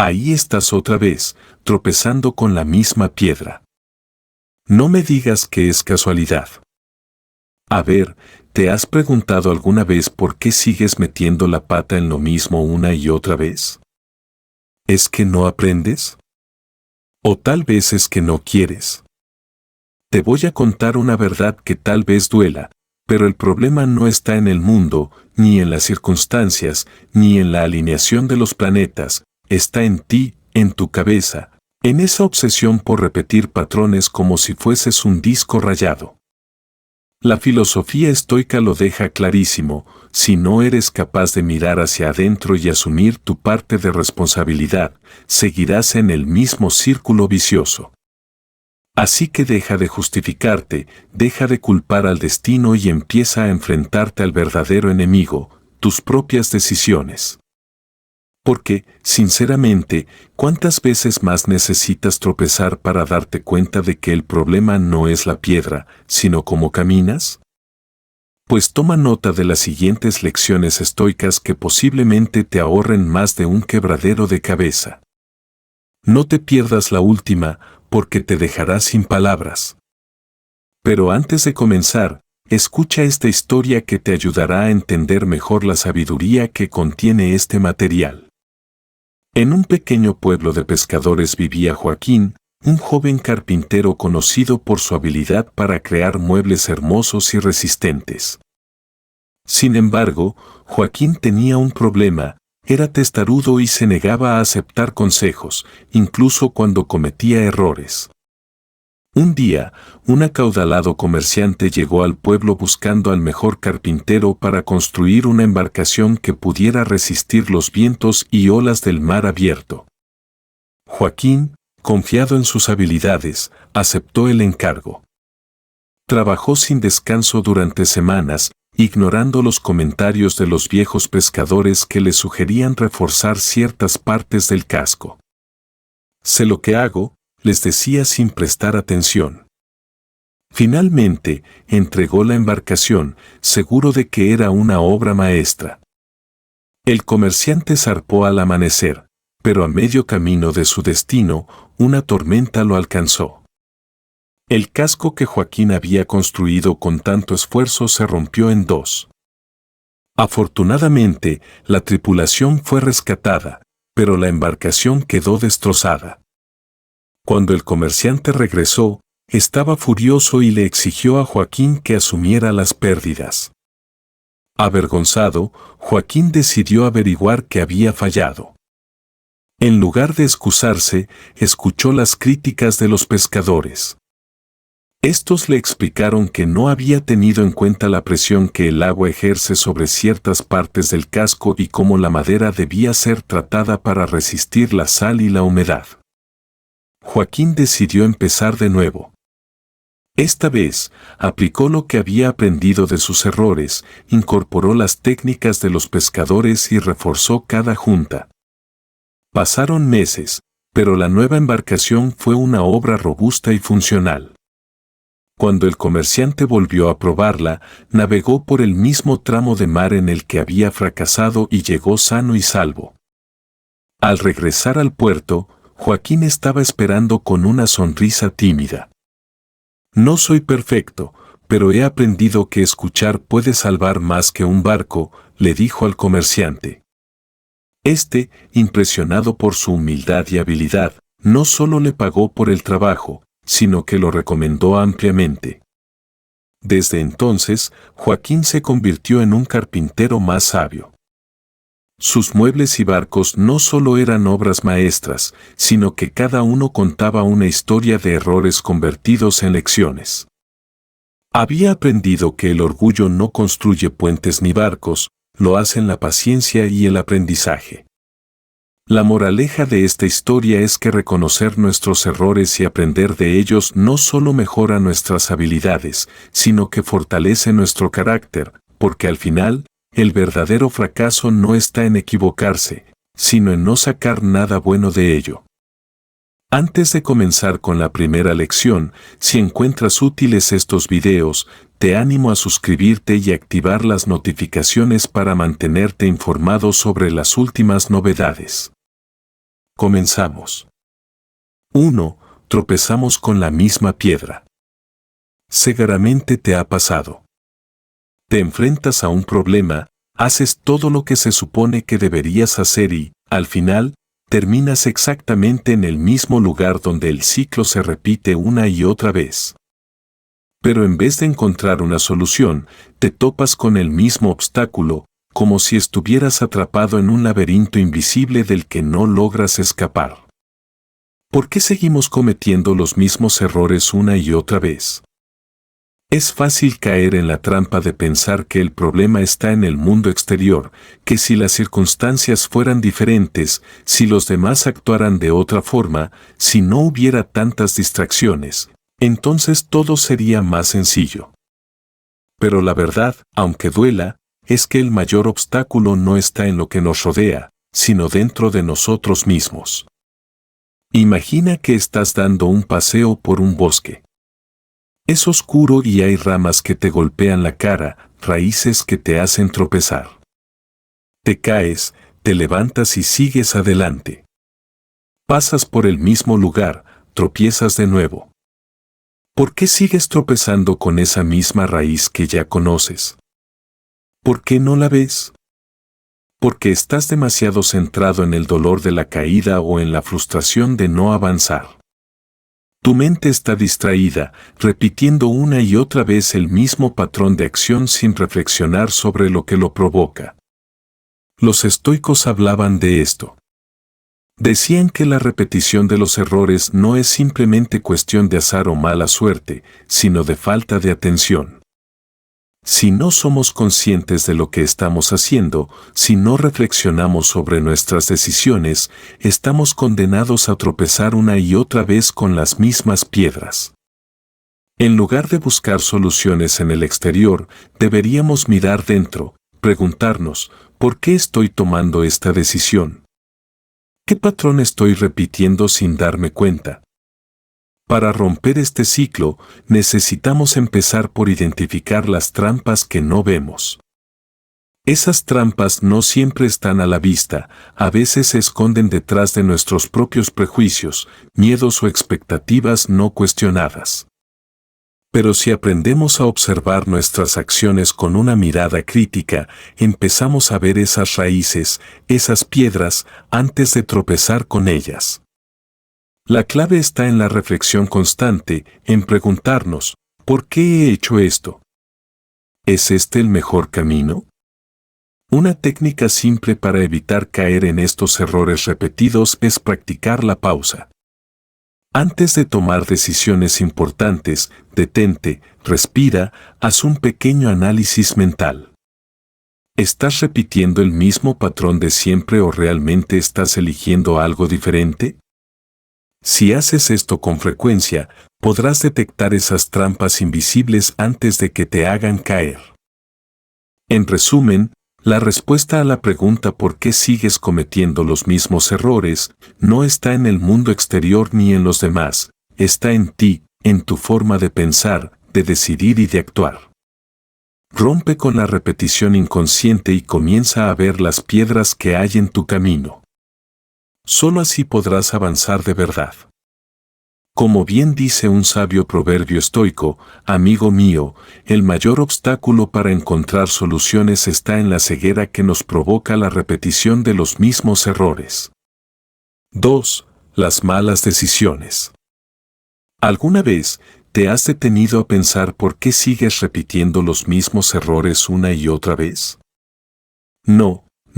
Ahí estás otra vez, tropezando con la misma piedra. No me digas que es casualidad. A ver, ¿te has preguntado alguna vez por qué sigues metiendo la pata en lo mismo una y otra vez? ¿Es que no aprendes? ¿O tal vez es que no quieres? Te voy a contar una verdad que tal vez duela, pero el problema no está en el mundo, ni en las circunstancias, ni en la alineación de los planetas, está en ti, en tu cabeza, en esa obsesión por repetir patrones como si fueses un disco rayado. La filosofía estoica lo deja clarísimo: si no eres capaz de mirar hacia adentro y asumir tu parte de responsabilidad, seguirás en el mismo círculo vicioso. Así que deja de justificarte, deja de culpar al destino y empieza a enfrentarte al verdadero enemigo, tus propias decisiones. Porque, sinceramente, ¿cuántas veces más necesitas tropezar para darte cuenta de que el problema no es la piedra, sino cómo caminas? Pues toma nota de las siguientes lecciones estoicas que posiblemente te ahorren más de un quebradero de cabeza. No te pierdas la última, porque te dejará sin palabras. Pero antes de comenzar, escucha esta historia que te ayudará a entender mejor la sabiduría que contiene este material. En un pequeño pueblo de pescadores vivía Joaquín, un joven carpintero conocido por su habilidad para crear muebles hermosos y resistentes. Sin embargo, Joaquín tenía un problema: era testarudo y se negaba a aceptar consejos, incluso cuando cometía errores. Un día, un acaudalado comerciante llegó al pueblo buscando al mejor carpintero para construir una embarcación que pudiera resistir los vientos y olas del mar abierto. Joaquín, confiado en sus habilidades, aceptó el encargo. Trabajó sin descanso durante semanas, ignorando los comentarios de los viejos pescadores que le sugerían reforzar ciertas partes del casco. «Sé lo que hago», les decía sin prestar atención. Finalmente, entregó la embarcación, seguro de que era una obra maestra. El comerciante zarpó al amanecer, pero a medio camino de su destino, una tormenta lo alcanzó. El casco que Joaquín había construido con tanto esfuerzo se rompió en dos. Afortunadamente, la tripulación fue rescatada, pero la embarcación quedó destrozada. Cuando el comerciante regresó, estaba furioso y le exigió a Joaquín que asumiera las pérdidas. Avergonzado, Joaquín decidió averiguar qué había fallado. En lugar de excusarse, escuchó las críticas de los pescadores. Estos le explicaron que no había tenido en cuenta la presión que el agua ejerce sobre ciertas partes del casco y cómo la madera debía ser tratada para resistir la sal y la humedad. Joaquín decidió empezar de nuevo. Esta vez, aplicó lo que había aprendido de sus errores, incorporó las técnicas de los pescadores y reforzó cada junta. Pasaron meses, pero la nueva embarcación fue una obra robusta y funcional. Cuando el comerciante volvió a probarla, navegó por el mismo tramo de mar en el que había fracasado y llegó sano y salvo. Al regresar al puerto, Joaquín estaba esperando con una sonrisa tímida. «No soy perfecto, pero he aprendido que escuchar puede salvar más que un barco», le dijo al comerciante. Este, impresionado por su humildad y habilidad, no solo le pagó por el trabajo, sino que lo recomendó ampliamente. Desde entonces, Joaquín se convirtió en un carpintero más sabio. Sus muebles y barcos no solo eran obras maestras, sino que cada uno contaba una historia de errores convertidos en lecciones. Había aprendido que el orgullo no construye puentes ni barcos, lo hacen la paciencia y el aprendizaje. La moraleja de esta historia es que reconocer nuestros errores y aprender de ellos no solo mejora nuestras habilidades, sino que fortalece nuestro carácter, porque al final, el verdadero fracaso no está en equivocarse, sino en no sacar nada bueno de ello. Antes de comenzar con la primera lección, si encuentras útiles estos videos, te animo a suscribirte y activar las notificaciones para mantenerte informado sobre las últimas novedades. Comenzamos. 1. Tropezamos con la misma piedra. Seguramente te ha pasado. Te enfrentas a un problema, haces todo lo que se supone que deberías hacer y, al final, terminas exactamente en el mismo lugar donde el ciclo se repite una y otra vez. Pero en vez de encontrar una solución, te topas con el mismo obstáculo, como si estuvieras atrapado en un laberinto invisible del que no logras escapar. ¿Por qué seguimos cometiendo los mismos errores una y otra vez? Es fácil caer en la trampa de pensar que el problema está en el mundo exterior, que si las circunstancias fueran diferentes, si los demás actuaran de otra forma, si no hubiera tantas distracciones, entonces todo sería más sencillo. Pero la verdad, aunque duela, es que el mayor obstáculo no está en lo que nos rodea, sino dentro de nosotros mismos. Imagina que estás dando un paseo por un bosque. Es oscuro y hay ramas que te golpean la cara, raíces que te hacen tropezar. Te caes, te levantas y sigues adelante. Pasas por el mismo lugar, tropiezas de nuevo. ¿Por qué sigues tropezando con esa misma raíz que ya conoces? ¿Por qué no la ves? Porque estás demasiado centrado en el dolor de la caída o en la frustración de no avanzar. Tu mente está distraída, repitiendo una y otra vez el mismo patrón de acción sin reflexionar sobre lo que lo provoca. Los estoicos hablaban de esto. Decían que la repetición de los errores no es simplemente cuestión de azar o mala suerte, sino de falta de atención. Si no somos conscientes de lo que estamos haciendo, si no reflexionamos sobre nuestras decisiones, estamos condenados a tropezar una y otra vez con las mismas piedras. En lugar de buscar soluciones en el exterior, deberíamos mirar dentro, preguntarnos, ¿por qué estoy tomando esta decisión? ¿Qué patrón estoy repitiendo sin darme cuenta? Para romper este ciclo, necesitamos empezar por identificar las trampas que no vemos. Esas trampas no siempre están a la vista, a veces se esconden detrás de nuestros propios prejuicios, miedos o expectativas no cuestionadas. Pero si aprendemos a observar nuestras acciones con una mirada crítica, empezamos a ver esas raíces, esas piedras, antes de tropezar con ellas. La clave está en la reflexión constante, en preguntarnos, ¿por qué he hecho esto? ¿Es este el mejor camino? Una técnica simple para evitar caer en estos errores repetidos es practicar la pausa. Antes de tomar decisiones importantes, detente, respira, haz un pequeño análisis mental. ¿Estás repitiendo el mismo patrón de siempre o realmente estás eligiendo algo diferente? Si haces esto con frecuencia, podrás detectar esas trampas invisibles antes de que te hagan caer. En resumen, la respuesta a la pregunta ¿por qué sigues cometiendo los mismos errores? No está en el mundo exterior ni en los demás, está en ti, en tu forma de pensar, de decidir y de actuar. Rompe con la repetición inconsciente y comienza a ver las piedras que hay en tu camino. Solo así podrás avanzar de verdad. Como bien dice un sabio proverbio estoico, amigo mío, el mayor obstáculo para encontrar soluciones está en la ceguera que nos provoca la repetición de los mismos errores. 2. Las malas decisiones. ¿Alguna vez te has detenido a pensar por qué sigues repitiendo los mismos errores una y otra vez?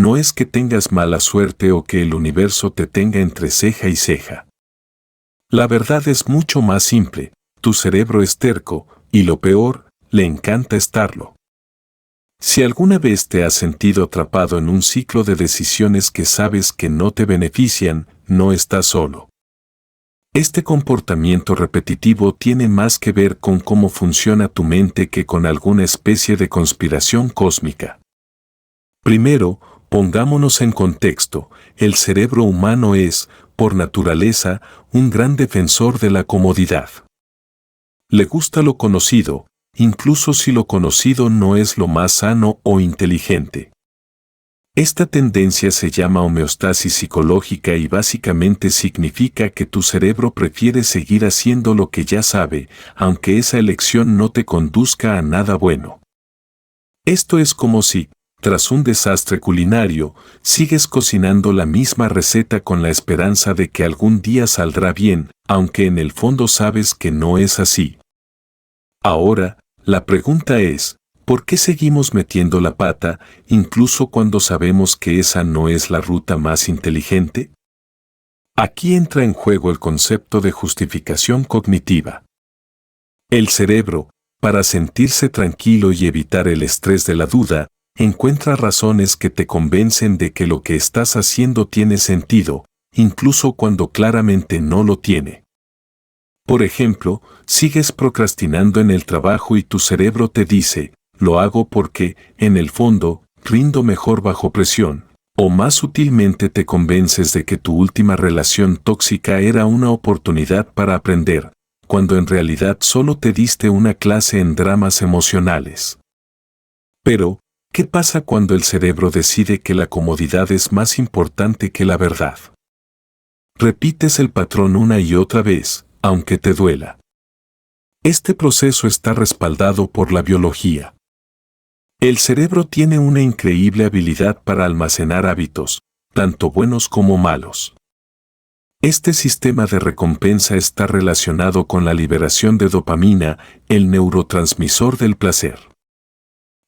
No es que tengas mala suerte o que el universo te tenga entre ceja y ceja. La verdad es mucho más simple, tu cerebro es terco, y lo peor, le encanta estarlo. Si alguna vez te has sentido atrapado en un ciclo de decisiones que sabes que no te benefician, no estás solo. Este comportamiento repetitivo tiene más que ver con cómo funciona tu mente que con alguna especie de conspiración cósmica. Primero, pongámonos en contexto, el cerebro humano es, por naturaleza, un gran defensor de la comodidad. Le gusta lo conocido, incluso si lo conocido no es lo más sano o inteligente. Esta tendencia se llama homeostasis psicológica y básicamente significa que tu cerebro prefiere seguir haciendo lo que ya sabe, aunque esa elección no te conduzca a nada bueno. Esto es como si, tras un desastre culinario, sigues cocinando la misma receta con la esperanza de que algún día saldrá bien, aunque en el fondo sabes que no es así. Ahora, la pregunta es, ¿por qué seguimos metiendo la pata, incluso cuando sabemos que esa no es la ruta más inteligente? Aquí entra en juego el concepto de justificación cognitiva. El cerebro, para sentirse tranquilo y evitar el estrés de la duda, encuentra razones que te convencen de que lo que estás haciendo tiene sentido, incluso cuando claramente no lo tiene. Por ejemplo, sigues procrastinando en el trabajo y tu cerebro te dice, lo hago porque, en el fondo, rindo mejor bajo presión. O más sutilmente te convences de que tu última relación tóxica era una oportunidad para aprender, cuando en realidad solo te diste una clase en dramas emocionales. Pero, ¿qué pasa cuando el cerebro decide que la comodidad es más importante que la verdad? Repites el patrón una y otra vez, aunque te duela. Este proceso está respaldado por la biología. El cerebro tiene una increíble habilidad para almacenar hábitos, tanto buenos como malos. Este sistema de recompensa está relacionado con la liberación de dopamina, el neurotransmisor del placer.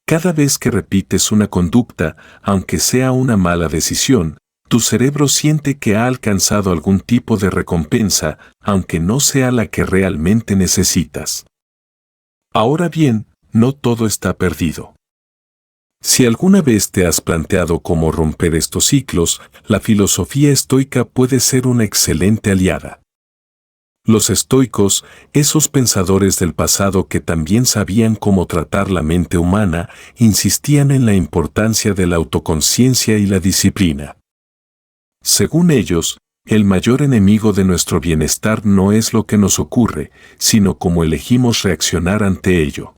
Cada vez que repites una conducta, aunque sea una mala decisión, tu cerebro siente que ha alcanzado algún tipo de recompensa, aunque no sea la que realmente necesitas. Ahora bien, no todo está perdido. Si alguna vez te has planteado cómo romper estos ciclos, la filosofía estoica puede ser una excelente aliada. Los estoicos, esos pensadores del pasado que también sabían cómo tratar la mente humana, insistían en la importancia de la autoconciencia y la disciplina. Según ellos, el mayor enemigo de nuestro bienestar no es lo que nos ocurre, sino cómo elegimos reaccionar ante ello.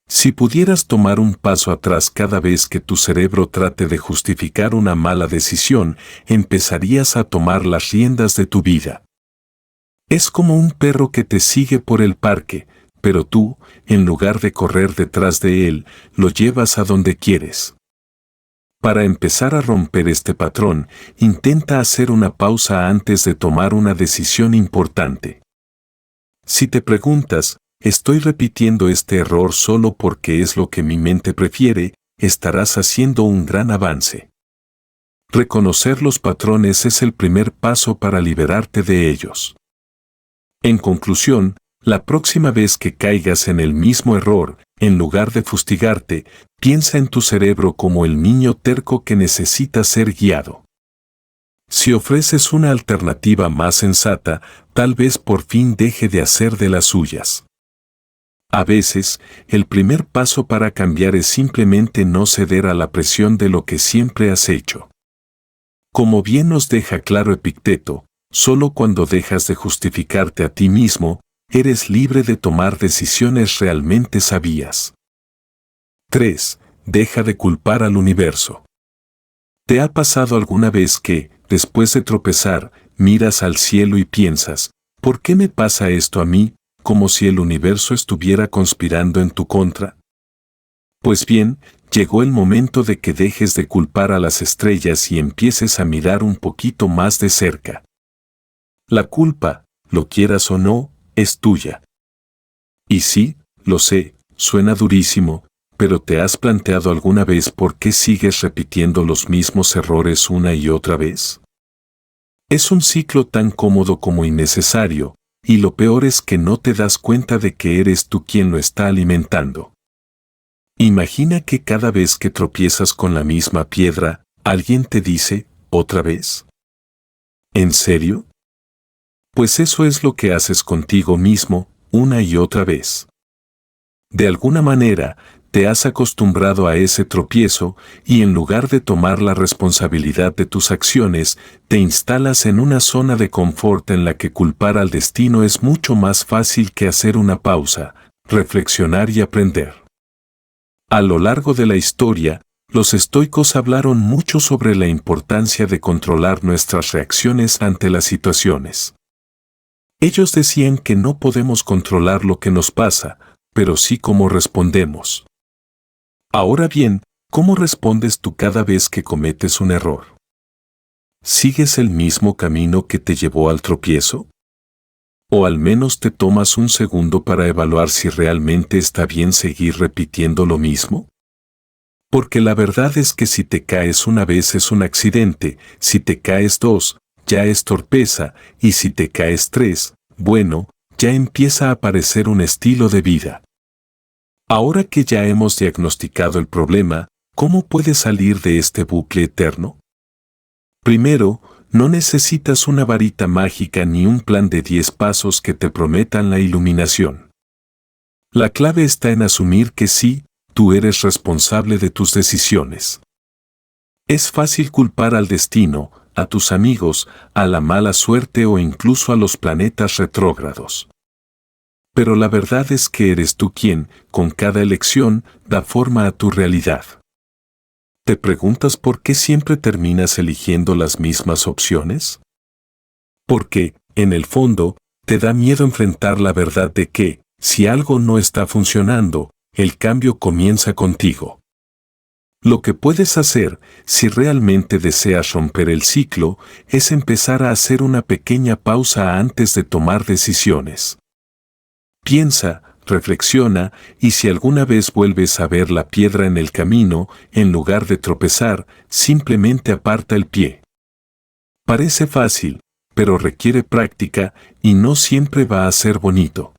Si pudieras tomar un paso atrás cada vez que tu cerebro trate de justificar una mala decisión, empezarías a tomar las riendas de tu vida. Es como un perro que te sigue por el parque, pero tú, en lugar de correr detrás de él, lo llevas a donde quieres. Para empezar a romper este patrón, intenta hacer una pausa antes de tomar una decisión importante. Si te preguntas, ¿estoy repitiendo este error solo porque es lo que mi mente prefiere?, estarás haciendo un gran avance. Reconocer los patrones es el primer paso para liberarte de ellos. En conclusión, la próxima vez que caigas en el mismo error, en lugar de fustigarte, piensa en tu cerebro como el niño terco que necesita ser guiado. Si ofreces una alternativa más sensata, tal vez por fin deje de hacer de las suyas. A veces, el primer paso para cambiar es simplemente no ceder a la presión de lo que siempre has hecho. Como bien nos deja claro Epicteto, solo cuando dejas de justificarte a ti mismo, eres libre de tomar decisiones realmente sabias. 3. Deja de culpar al universo. ¿Te ha pasado alguna vez que, después de tropezar, miras al cielo y piensas, ¿por qué me pasa esto a mí?, como si el universo estuviera conspirando en tu contra? Pues bien, llegó el momento de que dejes de culpar a las estrellas y empieces a mirar un poquito más de cerca. La culpa, lo quieras o no, es tuya. Y sí, lo sé, suena durísimo, pero ¿te has planteado alguna vez por qué sigues repitiendo los mismos errores una y otra vez? Es un ciclo tan cómodo como innecesario, y lo peor es que no te das cuenta de que eres tú quien lo está alimentando. Imagina que cada vez que tropiezas con la misma piedra, alguien te dice, ¿otra vez? ¿En serio? Pues eso es lo que haces contigo mismo, una y otra vez. De alguna manera, te has acostumbrado a ese tropiezo y en lugar de tomar la responsabilidad de tus acciones, te instalas en una zona de confort en la que culpar al destino es mucho más fácil que hacer una pausa, reflexionar y aprender. A lo largo de la historia, Los estoicos hablaron mucho sobre la importancia de controlar nuestras reacciones ante las situaciones. Ellos decían que no podemos controlar lo que nos pasa, pero sí cómo respondemos. Ahora bien, ¿cómo respondes tú cada vez que cometes un error? ¿Sigues el mismo camino que te llevó al tropiezo? ¿O al menos te tomas un segundo para evaluar si realmente está bien seguir repitiendo lo mismo? Porque la verdad es que si te caes una vez es un accidente, si te caes dos, ya es torpeza, y si te caes tres, bueno, ya empieza a aparecer un estilo de vida. Ahora que ya hemos diagnosticado el problema, ¿cómo puedes salir de este bucle eterno? Primero, no necesitas una varita mágica ni un plan de 10 pasos que te prometan la iluminación. La clave está en asumir que sí, tú eres responsable de tus decisiones. Es fácil culpar al destino, a tus amigos, a la mala suerte o incluso a los planetas retrógrados. Pero la verdad es que eres tú quien, con cada elección, da forma a tu realidad. ¿Te preguntas por qué siempre terminas eligiendo las mismas opciones? Porque, en el fondo, te da miedo enfrentar la verdad de que, si algo no está funcionando, el cambio comienza contigo. Lo que puedes hacer, si realmente deseas romper el ciclo, es empezar a hacer una pequeña pausa antes de tomar decisiones. Piensa, reflexiona, y si alguna vez vuelves a ver la piedra en el camino, en lugar de tropezar, simplemente aparta el pie. Parece fácil, pero requiere práctica, y no siempre va a ser bonito.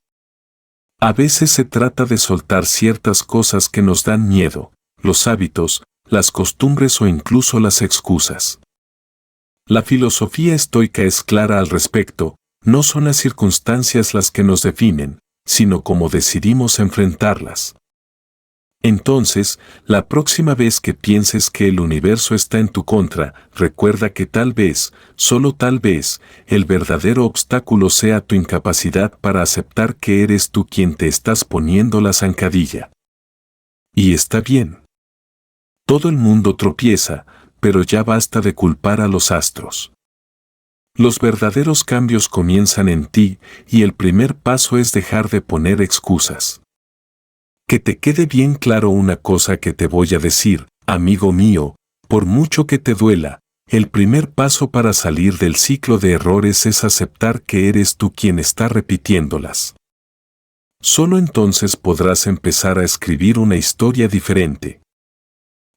A veces se trata de soltar ciertas cosas que nos dan miedo, los hábitos, las costumbres o incluso las excusas. La filosofía estoica es clara al respecto, no son las circunstancias las que nos definen, sino cómo decidimos enfrentarlas. Entonces, la próxima vez que pienses que el universo está en tu contra, recuerda que tal vez, solo tal vez, el verdadero obstáculo sea tu incapacidad para aceptar que eres tú quien te estás poniendo la zancadilla. Y está bien. Todo el mundo tropieza, pero ya basta de culpar a los astros. Los verdaderos cambios comienzan en ti, y el primer paso es dejar de poner excusas. Que te quede bien claro una cosa que te voy a decir, amigo mío, por mucho que te duela, el primer paso para salir del ciclo de errores es aceptar que eres tú quien está repitiéndolas. Solo entonces podrás empezar a escribir una historia diferente.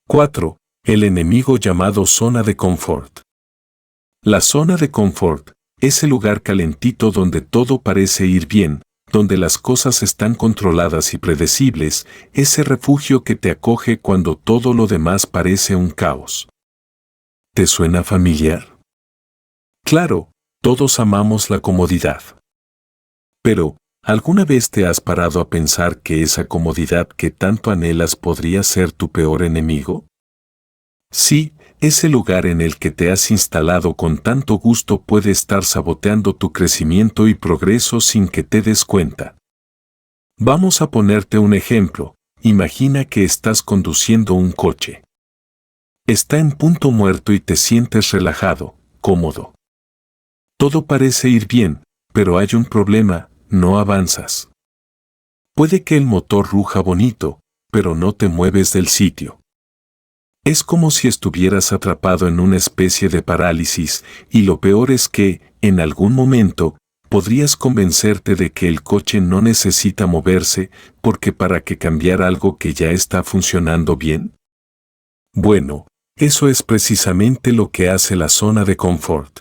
4. El enemigo llamado zona de confort. La zona de confort es el lugar calentito donde todo parece ir bien, donde las cosas están controladas y predecibles, ese refugio que te acoge cuando todo lo demás parece un caos. ¿Te suena familiar? Claro, todos amamos la comodidad. Pero, ¿alguna vez te has parado a pensar que esa comodidad que tanto anhelas podría ser tu peor enemigo? Sí, ese lugar en el que te has instalado con tanto gusto puede estar saboteando tu crecimiento y progreso sin que te des cuenta. Vamos a ponerte un ejemplo. Imagina que estás conduciendo un coche. Está en punto muerto y te sientes relajado, cómodo. Todo parece ir bien, pero hay un problema, no avanzas. Puede que el motor ruja bonito, pero no te mueves del sitio. Es como si estuvieras atrapado en una especie de parálisis, y lo peor es que, en algún momento, podrías convencerte de que el coche no necesita moverse, porque ¿para qué cambiar algo que ya está funcionando bien? Bueno, eso es precisamente lo que hace la zona de confort.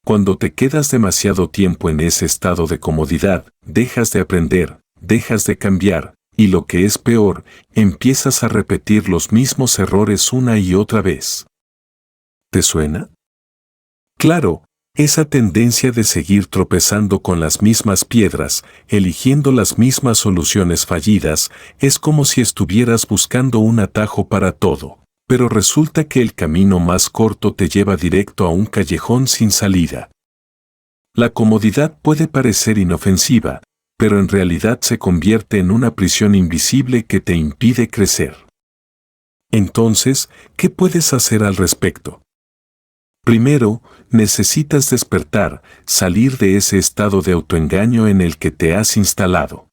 Cuando te quedas demasiado tiempo en ese estado de comodidad, dejas de aprender, dejas de cambiar, y lo que es peor, empiezas a repetir los mismos errores una y otra vez. ¿Te suena? Claro, esa tendencia de seguir tropezando con las mismas piedras, eligiendo las mismas soluciones fallidas, es como si estuvieras buscando un atajo para todo, pero resulta que el camino más corto te lleva directo a un callejón sin salida. La comodidad puede parecer inofensiva, pero en realidad se convierte en una prisión invisible que te impide crecer. Entonces, ¿qué puedes hacer al respecto? Primero, necesitas despertar, salir de ese estado de autoengaño en el que te has instalado.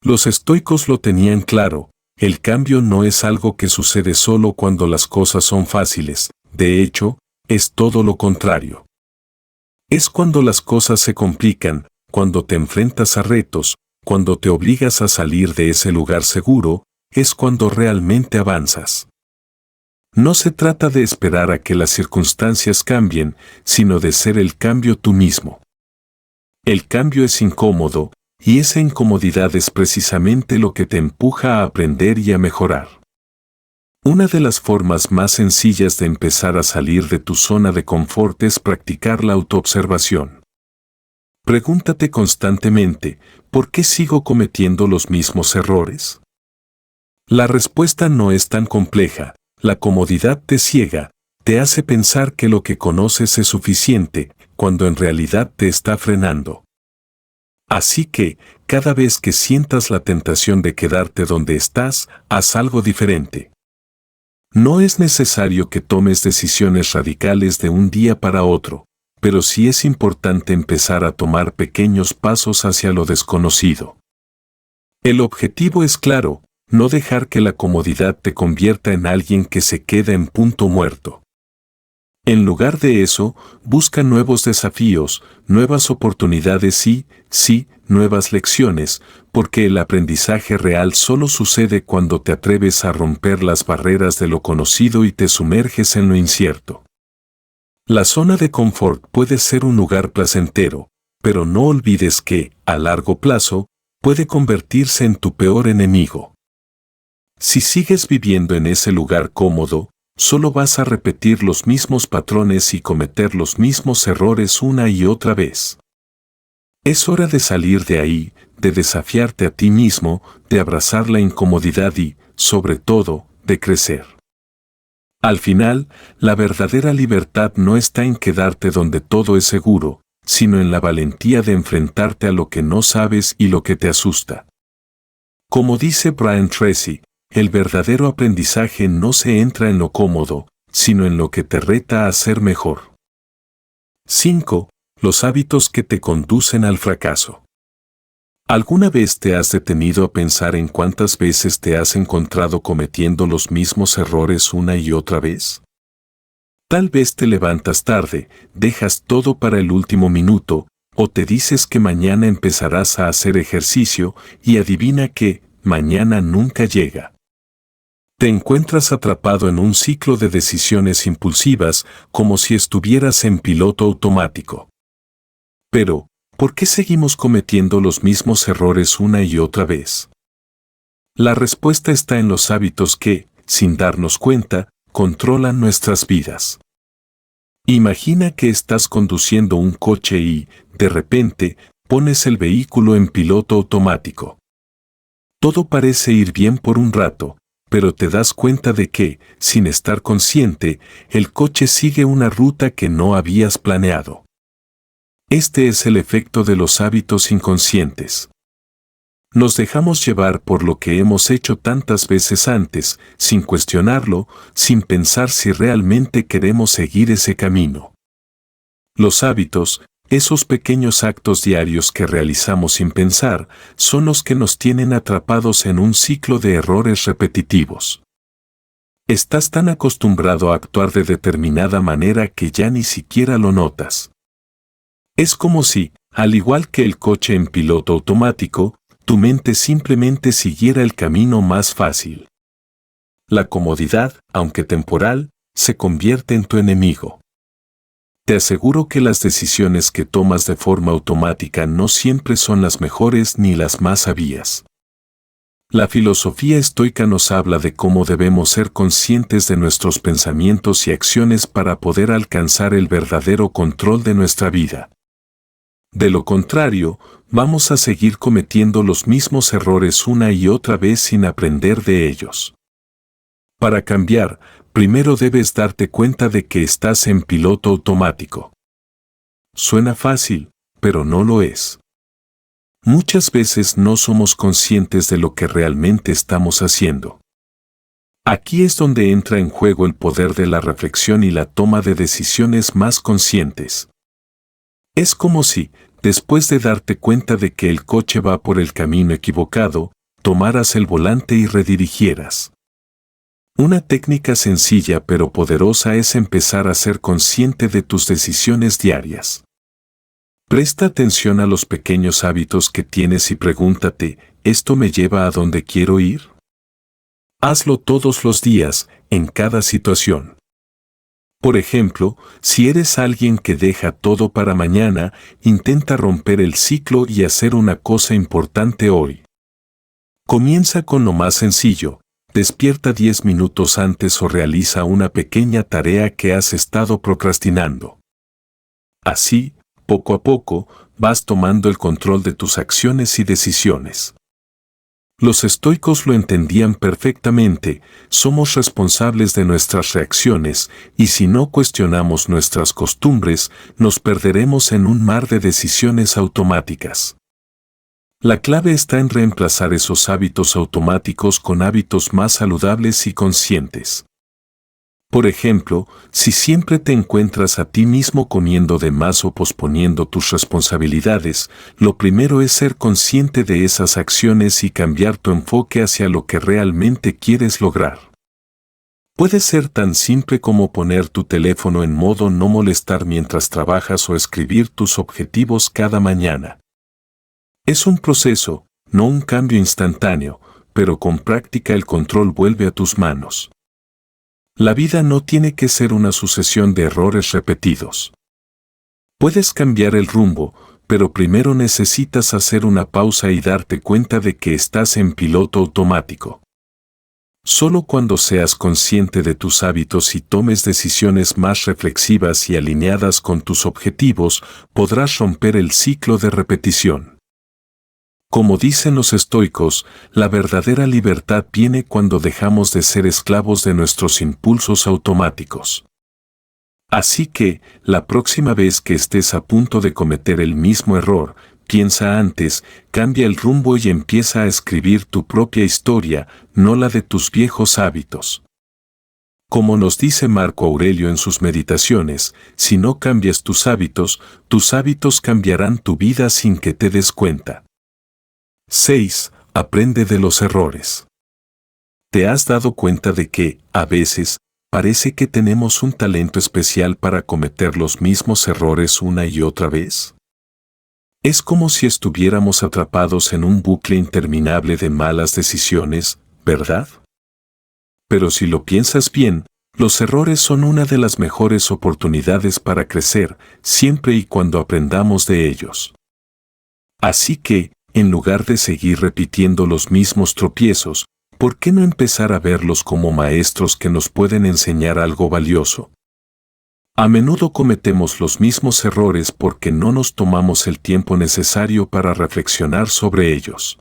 Los estoicos lo tenían claro, el cambio no es algo que sucede solo cuando las cosas son fáciles, de hecho, es todo lo contrario. Es cuando las cosas se complican, cuando te enfrentas a retos, cuando te obligas a salir de ese lugar seguro, es cuando realmente avanzas. No se trata de esperar a que las circunstancias cambien, sino de ser el cambio tú mismo. El cambio es incómodo, y esa incomodidad es precisamente lo que te empuja a aprender y a mejorar. Una de las formas más sencillas de empezar a salir de tu zona de confort es practicar la autoobservación. Pregúntate constantemente, ¿por qué sigo cometiendo los mismos errores? La respuesta no es tan compleja. La comodidad te ciega, te hace pensar que lo que conoces es suficiente, cuando en realidad te está frenando. Así que, cada vez que sientas la tentación de quedarte donde estás, haz algo diferente. No es necesario que tomes decisiones radicales de un día para otro, pero sí es importante empezar a tomar pequeños pasos hacia lo desconocido. El objetivo es claro: no dejar que la comodidad te convierta en alguien que se queda en punto muerto. En lugar de eso, busca nuevos desafíos, nuevas oportunidades y, sí, nuevas lecciones, porque el aprendizaje real solo sucede cuando te atreves a romper las barreras de lo conocido y te sumerges en lo incierto. La zona de confort puede ser un lugar placentero, pero no olvides que, a largo plazo, puede convertirse en tu peor enemigo. Si sigues viviendo en ese lugar cómodo, solo vas a repetir los mismos patrones y cometer los mismos errores una y otra vez. Es hora de salir de ahí, de desafiarte a ti mismo, de abrazar la incomodidad y, sobre todo, de crecer. Al final, la verdadera libertad no está en quedarte donde todo es seguro, sino en la valentía de enfrentarte a lo que no sabes y lo que te asusta. Como dice Brian Tracy, el verdadero aprendizaje no se entra en lo cómodo, sino en lo que te reta a ser mejor. 5. Los hábitos que te conducen al fracaso. ¿Alguna vez te has detenido a pensar en cuántas veces te has encontrado cometiendo los mismos errores una y otra vez? Tal vez te levantas tarde, dejas todo para el último minuto, o te dices que mañana empezarás a hacer ejercicio y adivina que mañana nunca llega. Te encuentras atrapado en un ciclo de decisiones impulsivas, como si estuvieras en piloto automático. Pero, ¿por qué seguimos cometiendo los mismos errores una y otra vez? La respuesta está en los hábitos que, sin darnos cuenta, controlan nuestras vidas. Imagina que estás conduciendo un coche y, de repente, pones el vehículo en piloto automático. Todo parece ir bien por un rato, pero te das cuenta de que, sin estar consciente, el coche sigue una ruta que no habías planeado. Este es el efecto de los hábitos inconscientes. Nos dejamos llevar por lo que hemos hecho tantas veces antes, sin cuestionarlo, sin pensar si realmente queremos seguir ese camino. Los hábitos, esos pequeños actos diarios que realizamos sin pensar, son los que nos tienen atrapados en un ciclo de errores repetitivos. Estás tan acostumbrado a actuar de determinada manera que ya ni siquiera lo notas. Es como si, al igual que el coche en piloto automático, tu mente simplemente siguiera el camino más fácil. La comodidad, aunque temporal, se convierte en tu enemigo. Te aseguro que las decisiones que tomas de forma automática no siempre son las mejores ni las más sabias. La filosofía estoica nos habla de cómo debemos ser conscientes de nuestros pensamientos y acciones para poder alcanzar el verdadero control de nuestra vida. De lo contrario, vamos a seguir cometiendo los mismos errores una y otra vez sin aprender de ellos. Para cambiar, primero debes darte cuenta de que estás en piloto automático. Suena fácil, pero no lo es. Muchas veces no somos conscientes de lo que realmente estamos haciendo. Aquí es donde entra en juego el poder de la reflexión y la toma de decisiones más conscientes. Es como si, después de darte cuenta de que el coche va por el camino equivocado, tomaras el volante y redirigieras. Una técnica sencilla pero poderosa es empezar a ser consciente de tus decisiones diarias. Presta atención a los pequeños hábitos que tienes y pregúntate, ¿esto me lleva a donde quiero ir? Hazlo todos los días, en cada situación. Por ejemplo, si eres alguien que deja todo para mañana, intenta romper el ciclo y hacer una cosa importante hoy. Comienza con lo más sencillo, despierta 10 minutos antes o realiza una pequeña tarea que has estado procrastinando. Así, poco a poco, vas tomando el control de tus acciones y decisiones. Los estoicos lo entendían perfectamente, somos responsables de nuestras reacciones, y si no cuestionamos nuestras costumbres, nos perderemos en un mar de decisiones automáticas. La clave está en reemplazar esos hábitos automáticos con hábitos más saludables y conscientes. Por ejemplo, si siempre te encuentras a ti mismo comiendo de más o posponiendo tus responsabilidades, lo primero es ser consciente de esas acciones y cambiar tu enfoque hacia lo que realmente quieres lograr. Puede ser tan simple como poner tu teléfono en modo no molestar mientras trabajas o escribir tus objetivos cada mañana. Es un proceso, no un cambio instantáneo, pero con práctica el control vuelve a tus manos. La vida no tiene que ser una sucesión de errores repetidos. Puedes cambiar el rumbo, pero primero necesitas hacer una pausa y darte cuenta de que estás en piloto automático. Solo cuando seas consciente de tus hábitos y tomes decisiones más reflexivas y alineadas con tus objetivos, podrás romper el ciclo de repetición. Como dicen los estoicos, la verdadera libertad viene cuando dejamos de ser esclavos de nuestros impulsos automáticos. Así que, la próxima vez que estés a punto de cometer el mismo error, piensa antes, cambia el rumbo y empieza a escribir tu propia historia, no la de tus viejos hábitos. Como nos dice Marco Aurelio en sus meditaciones, si no cambias tus hábitos cambiarán tu vida sin que te des cuenta. 6. Aprende de los errores. ¿Te has dado cuenta de que, a veces, parece que tenemos un talento especial para cometer los mismos errores una y otra vez? Es como si estuviéramos atrapados en un bucle interminable de malas decisiones, ¿verdad? Pero si lo piensas bien, los errores son una de las mejores oportunidades para crecer, siempre y cuando aprendamos de ellos. Así que, en lugar de seguir repitiendo los mismos tropiezos, ¿por qué no empezar a verlos como maestros que nos pueden enseñar algo valioso? A menudo cometemos los mismos errores porque no nos tomamos el tiempo necesario para reflexionar sobre ellos.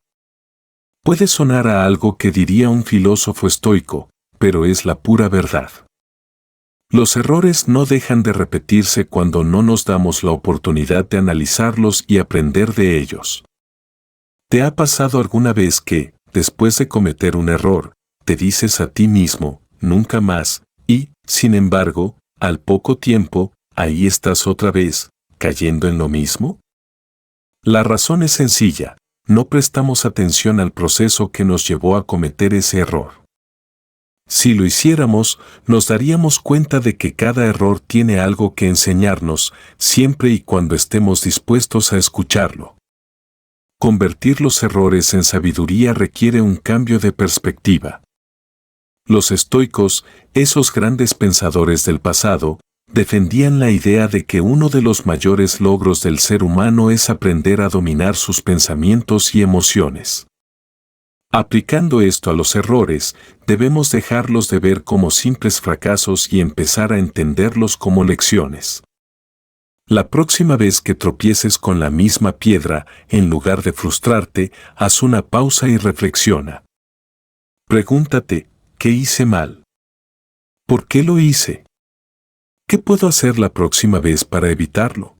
Puede sonar a algo que diría un filósofo estoico, pero es la pura verdad. Los errores no dejan de repetirse cuando no nos damos la oportunidad de analizarlos y aprender de ellos. ¿Te ha pasado alguna vez que, después de cometer un error, te dices a ti mismo, nunca más, y, sin embargo, al poco tiempo, ahí estás otra vez, cayendo en lo mismo? La razón es sencilla, no prestamos atención al proceso que nos llevó a cometer ese error. Si lo hiciéramos, nos daríamos cuenta de que cada error tiene algo que enseñarnos, siempre y cuando estemos dispuestos a escucharlo. Convertir los errores en sabiduría requiere un cambio de perspectiva. Los estoicos, esos grandes pensadores del pasado, defendían la idea de que uno de los mayores logros del ser humano es aprender a dominar sus pensamientos y emociones. Aplicando esto a los errores, debemos dejarlos de ver como simples fracasos y empezar a entenderlos como lecciones. La próxima vez que tropieces con la misma piedra, en lugar de frustrarte, haz una pausa y reflexiona. Pregúntate, ¿qué hice mal? ¿Por qué lo hice? ¿Qué puedo hacer la próxima vez para evitarlo?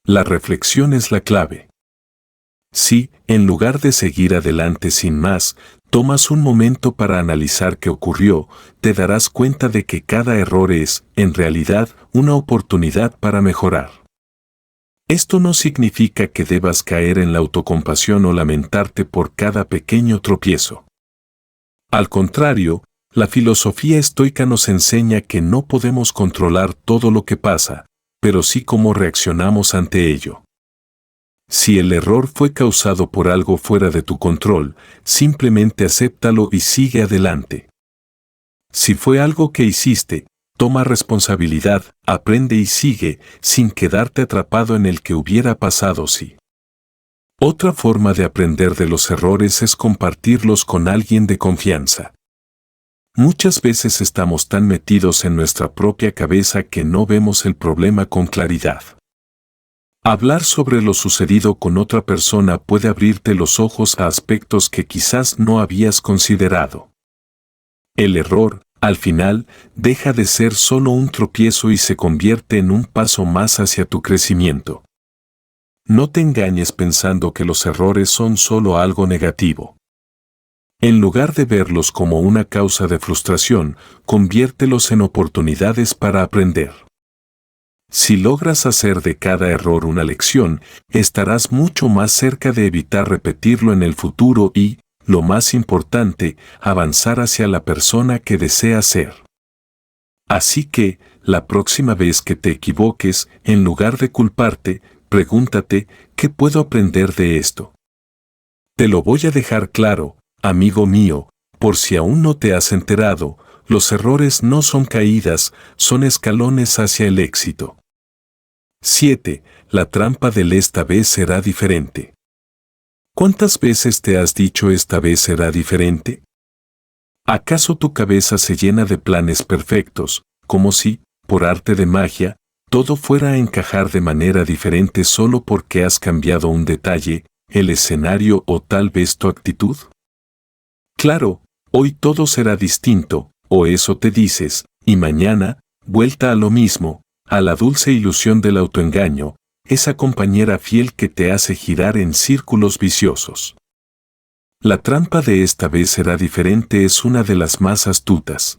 La reflexión es la clave. Si, en lugar de seguir adelante sin más, tomas un momento para analizar qué ocurrió, te darás cuenta de que cada error es, en realidad, una oportunidad para mejorar. Esto no significa que debas caer en la autocompasión o lamentarte por cada pequeño tropiezo. Al contrario, la filosofía estoica nos enseña que no podemos controlar todo lo que pasa, pero sí cómo reaccionamos ante ello. Si el error fue causado por algo fuera de tu control, simplemente acéptalo y sigue adelante. Si fue algo que hiciste, toma responsabilidad, aprende y sigue, sin quedarte atrapado en el que hubiera pasado si. Otra forma de aprender de los errores es compartirlos con alguien de confianza. Muchas veces estamos tan metidos en nuestra propia cabeza que no vemos el problema con claridad. Hablar sobre lo sucedido con otra persona puede abrirte los ojos a aspectos que quizás no habías considerado. El error, al final, deja de ser solo un tropiezo y se convierte en un paso más hacia tu crecimiento. No te engañes pensando que los errores son solo algo negativo. En lugar de verlos como una causa de frustración, conviértelos en oportunidades para aprender. Si logras hacer de cada error una lección, estarás mucho más cerca de evitar repetirlo en el futuro y, lo más importante, avanzar hacia la persona que deseas ser. Así que, la próxima vez que te equivoques, en lugar de culparte, pregúntate, ¿qué puedo aprender de esto? Te lo voy a dejar claro, amigo mío, por si aún no te has enterado, los errores no son caídas, son escalones hacia el éxito. 7. La trampa del esta vez será diferente. ¿Cuántas veces te has dicho esta vez será diferente? ¿Acaso tu cabeza se llena de planes perfectos, como si, por arte de magia, todo fuera a encajar de manera diferente solo porque has cambiado un detalle, el escenario o tal vez tu actitud? Claro, hoy todo será distinto, o eso te dices, y mañana, vuelta a lo mismo, a la dulce ilusión del autoengaño, esa compañera fiel que te hace girar en círculos viciosos. La trampa de esta vez será diferente es una de las más astutas.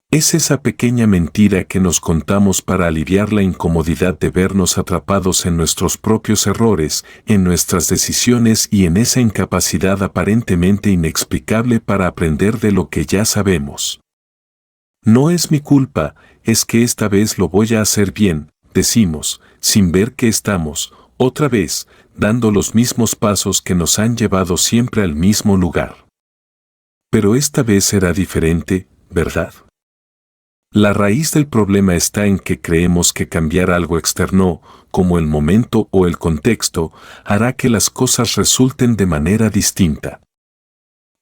Es esa pequeña mentira que nos contamos para aliviar la incomodidad de vernos atrapados en nuestros propios errores, en nuestras decisiones y en esa incapacidad aparentemente inexplicable para aprender de lo que ya sabemos. No es mi culpa, es que esta vez lo voy a hacer bien, decimos, sin ver que estamos, otra vez, dando los mismos pasos que nos han llevado siempre al mismo lugar. Pero esta vez será diferente, ¿verdad? La raíz del problema está en que creemos que cambiar algo externo, como el momento o el contexto, hará que las cosas resulten de manera distinta.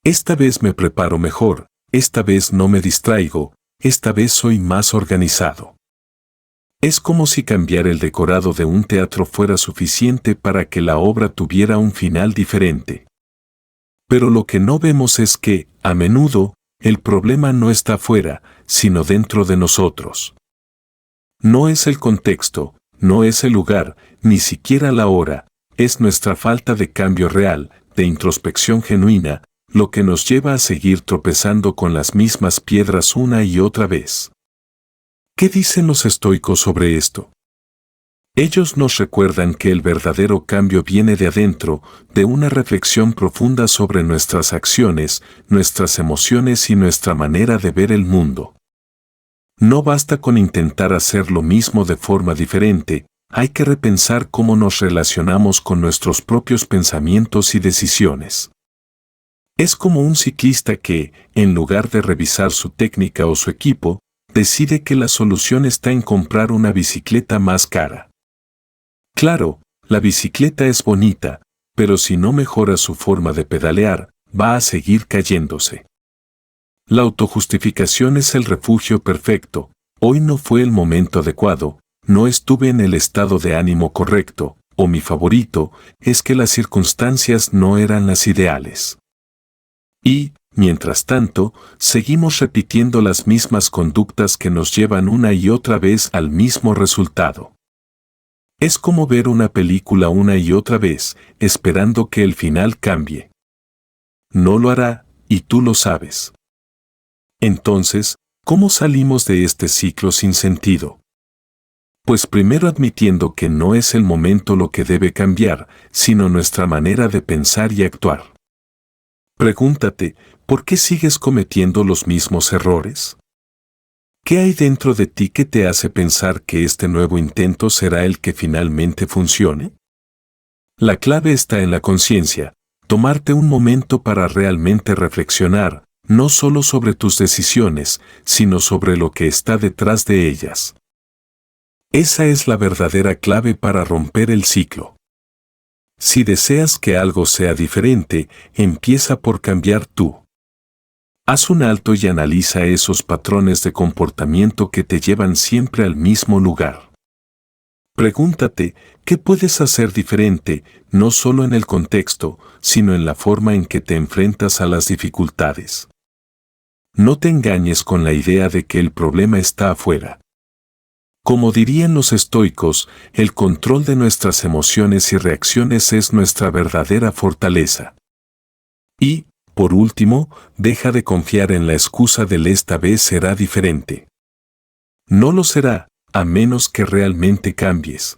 Esta vez me preparo mejor, esta vez no me distraigo, esta vez soy más organizado. Es como si cambiar el decorado de un teatro fuera suficiente para que la obra tuviera un final diferente. Pero lo que no vemos es que, a menudo, el problema no está afuera, sino dentro de nosotros. No es el contexto, no es el lugar, ni siquiera la hora, es nuestra falta de cambio real, de introspección genuina, lo que nos lleva a seguir tropezando con las mismas piedras una y otra vez. ¿Qué dicen los estoicos sobre esto? Ellos nos recuerdan que el verdadero cambio viene de adentro, de una reflexión profunda sobre nuestras acciones, nuestras emociones y nuestra manera de ver el mundo. No basta con intentar hacer lo mismo de forma diferente, hay que repensar cómo nos relacionamos con nuestros propios pensamientos y decisiones. Es como un ciclista que, en lugar de revisar su técnica o su equipo, decide que la solución está en comprar una bicicleta más cara. Claro, la bicicleta es bonita, pero si no mejora su forma de pedalear, va a seguir cayéndose. La autojustificación es el refugio perfecto. Hoy no fue el momento adecuado, no estuve en el estado de ánimo correcto, o mi favorito, es que las circunstancias no eran las ideales. Y, mientras tanto, seguimos repitiendo las mismas conductas que nos llevan una y otra vez al mismo resultado. Es como ver una película una y otra vez, esperando que el final cambie. No lo hará, y tú lo sabes. Entonces, ¿cómo salimos de este ciclo sin sentido? Pues primero admitiendo que no es el momento lo que debe cambiar, sino nuestra manera de pensar y actuar. Pregúntate, ¿por qué sigues cometiendo los mismos errores? ¿Qué hay dentro de ti que te hace pensar que este nuevo intento será el que finalmente funcione? La clave está en la conciencia, tomarte un momento para realmente reflexionar, no solo sobre tus decisiones, sino sobre lo que está detrás de ellas. Esa es la verdadera clave para romper el ciclo. Si deseas que algo sea diferente, empieza por cambiar tú. Haz un alto y analiza esos patrones de comportamiento que te llevan siempre al mismo lugar. Pregúntate, ¿qué puedes hacer diferente, no solo en el contexto, sino en la forma en que te enfrentas a las dificultades? No te engañes con la idea de que el problema está afuera. Como dirían los estoicos, el control de nuestras emociones y reacciones es nuestra verdadera fortaleza. Y, por último, deja de confiar en la excusa del esta vez será diferente. No lo será, a menos que realmente cambies.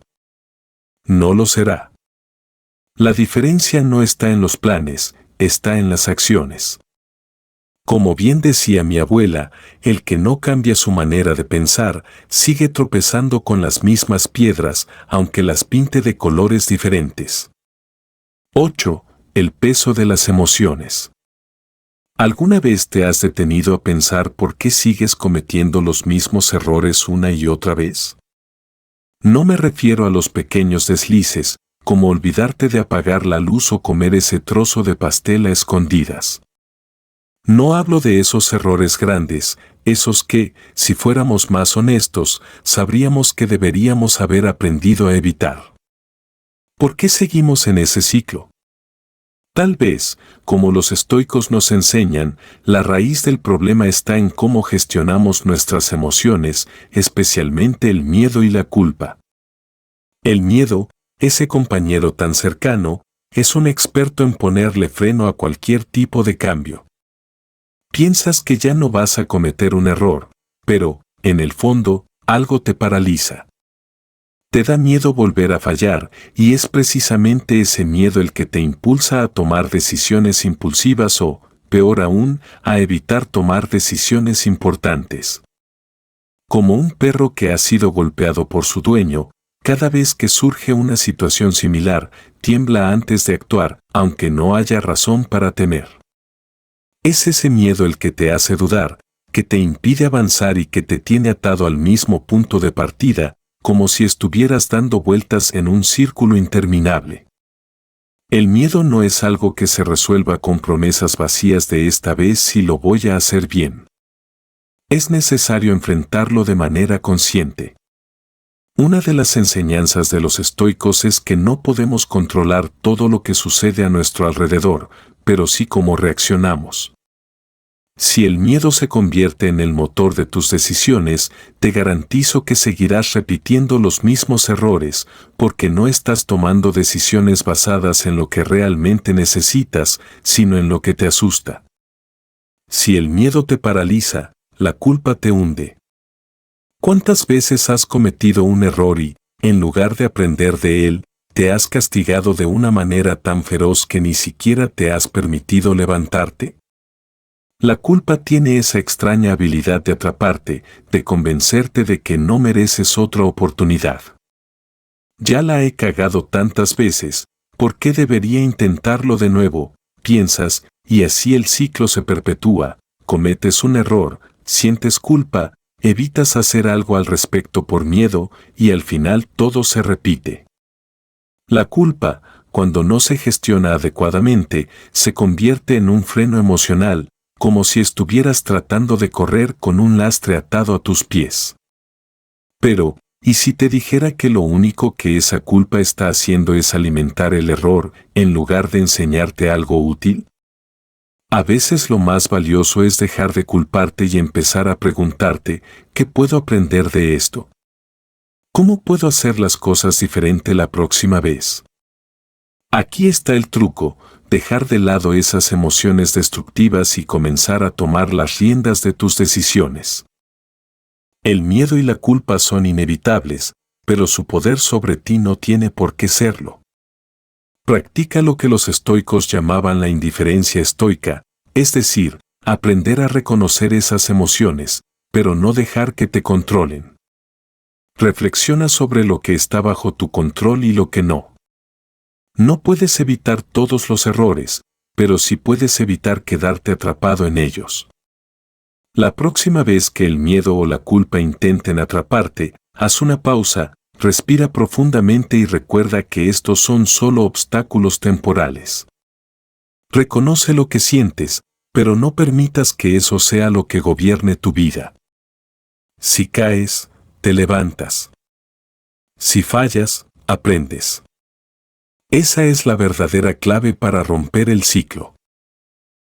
No lo será. La diferencia no está en los planes, está en las acciones. Como bien decía mi abuela, el que no cambia su manera de pensar, sigue tropezando con las mismas piedras, aunque las pinte de colores diferentes. 8. El peso de las emociones. ¿Alguna vez te has detenido a pensar por qué sigues cometiendo los mismos errores una y otra vez? No me refiero a los pequeños deslices, como olvidarte de apagar la luz o comer ese trozo de pastel a escondidas. No hablo de esos errores grandes, esos que, si fuéramos más honestos, sabríamos que deberíamos haber aprendido a evitar. ¿Por qué seguimos en ese ciclo? Tal vez, como los estoicos nos enseñan, la raíz del problema está en cómo gestionamos nuestras emociones, especialmente el miedo y la culpa. El miedo, ese compañero tan cercano, es un experto en ponerle freno a cualquier tipo de cambio. Piensas que ya no vas a cometer un error, pero, en el fondo, algo te paraliza. Te da miedo volver a fallar, y es precisamente ese miedo el que te impulsa a tomar decisiones impulsivas o, peor aún, a evitar tomar decisiones importantes. Como un perro que ha sido golpeado por su dueño, cada vez que surge una situación similar, tiembla antes de actuar, aunque no haya razón para temer. Es ese miedo el que te hace dudar, que te impide avanzar y que te tiene atado al mismo punto de partida, como si estuvieras dando vueltas en un círculo interminable. El miedo no es algo que se resuelva con promesas vacías de esta vez si lo voy a hacer bien. Es necesario enfrentarlo de manera consciente. Una de las enseñanzas de los estoicos es que no podemos controlar todo lo que sucede a nuestro alrededor, pero sí cómo reaccionamos. Si el miedo se convierte en el motor de tus decisiones, te garantizo que seguirás repitiendo los mismos errores, porque no estás tomando decisiones basadas en lo que realmente necesitas, sino en lo que te asusta. Si el miedo te paraliza, la culpa te hunde. ¿Cuántas veces has cometido un error y, en lugar de aprender de él, te has castigado de una manera tan feroz que ni siquiera te has permitido levantarte? La culpa tiene esa extraña habilidad de atraparte, de convencerte de que no mereces otra oportunidad. Ya la he cagado tantas veces, ¿por qué debería intentarlo de nuevo? Piensas, y así el ciclo se perpetúa, cometes un error, sientes culpa, evitas hacer algo al respecto por miedo, y al final todo se repite. La culpa, cuando no se gestiona adecuadamente, se convierte en un freno emocional, como si estuvieras tratando de correr con un lastre atado a tus pies. Pero, ¿y si te dijera que lo único que esa culpa está haciendo es alimentar el error, en lugar de enseñarte algo útil? A veces lo más valioso es dejar de culparte y empezar a preguntarte, ¿qué puedo aprender de esto? ¿Cómo puedo hacer las cosas diferente la próxima vez? Aquí está el truco: dejar de lado esas emociones destructivas y comenzar a tomar las riendas de tus decisiones. El miedo y la culpa son inevitables, pero su poder sobre ti no tiene por qué serlo. Practica lo que los estoicos llamaban la indiferencia estoica, es decir, aprender a reconocer esas emociones, pero no dejar que te controlen. Reflexiona sobre lo que está bajo tu control y lo que no. No puedes evitar todos los errores, pero sí puedes evitar quedarte atrapado en ellos. La próxima vez que el miedo o la culpa intenten atraparte, haz una pausa, respira profundamente y recuerda que estos son solo obstáculos temporales. Reconoce lo que sientes, pero no permitas que eso sea lo que gobierne tu vida. Si caes, te levantas. Si fallas, aprendes. Esa es la verdadera clave para romper el ciclo.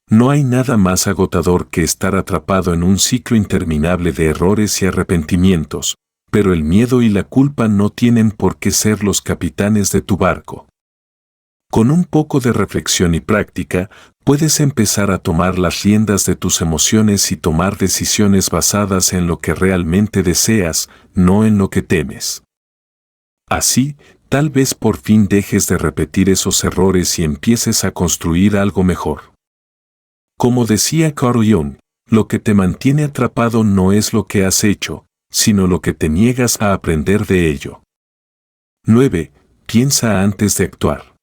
No hay nada más agotador que estar atrapado en un ciclo interminable de errores y arrepentimientos, pero el miedo y la culpa no tienen por qué ser los capitanes de tu barco. Con un poco de reflexión y práctica, puedes empezar a tomar las riendas de tus emociones y tomar decisiones basadas en lo que realmente deseas, no en lo que temes. Así, tal vez por fin dejes de repetir esos errores y empieces a construir algo mejor. Como decía Carl Jung, lo que te mantiene atrapado no es lo que has hecho, sino lo que te niegas a aprender de ello. 9. Piensa antes de actuar.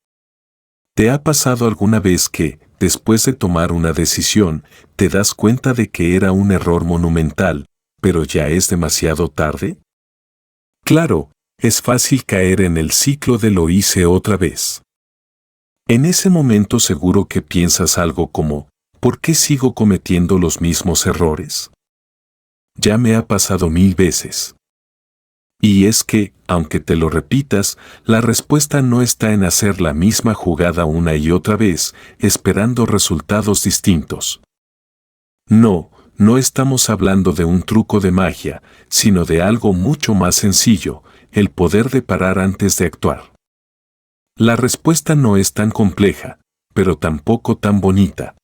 ¿Te ha pasado alguna vez que, después de tomar una decisión, te das cuenta de que era un error monumental, pero ya es demasiado tarde? Claro, es fácil caer en el ciclo de lo hice otra vez. En ese momento seguro que piensas algo como: ¿por qué sigo cometiendo los mismos errores? Ya me ha pasado 1000 veces. Y es que, aunque te lo repitas, la respuesta no está en hacer la misma jugada una y otra vez, esperando resultados distintos. No, no estamos hablando de un truco de magia, sino de algo mucho más sencillo: el poder de parar antes de actuar. La respuesta no es tan compleja, pero tampoco tan bonita.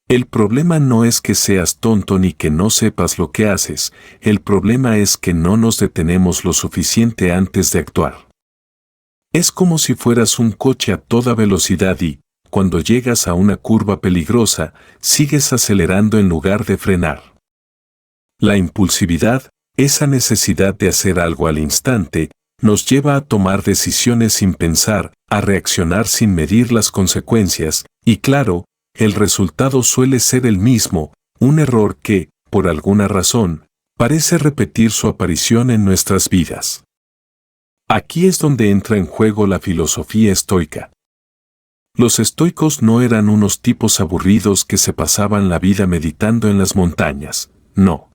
El problema no es que seas tonto ni que no sepas lo que haces, el problema es que no nos detenemos lo suficiente antes de actuar. Es como si fueras un coche a toda velocidad y, cuando llegas a una curva peligrosa, sigues acelerando en lugar de frenar. La impulsividad, esa necesidad de hacer algo al instante, nos lleva a tomar decisiones sin pensar, a reaccionar sin medir las consecuencias, y claro, el resultado suele ser el mismo: un error que, por alguna razón, parece repetir su aparición en nuestras vidas. Aquí es donde entra en juego la filosofía estoica. Los estoicos no eran unos tipos aburridos que se pasaban la vida meditando en las montañas, no.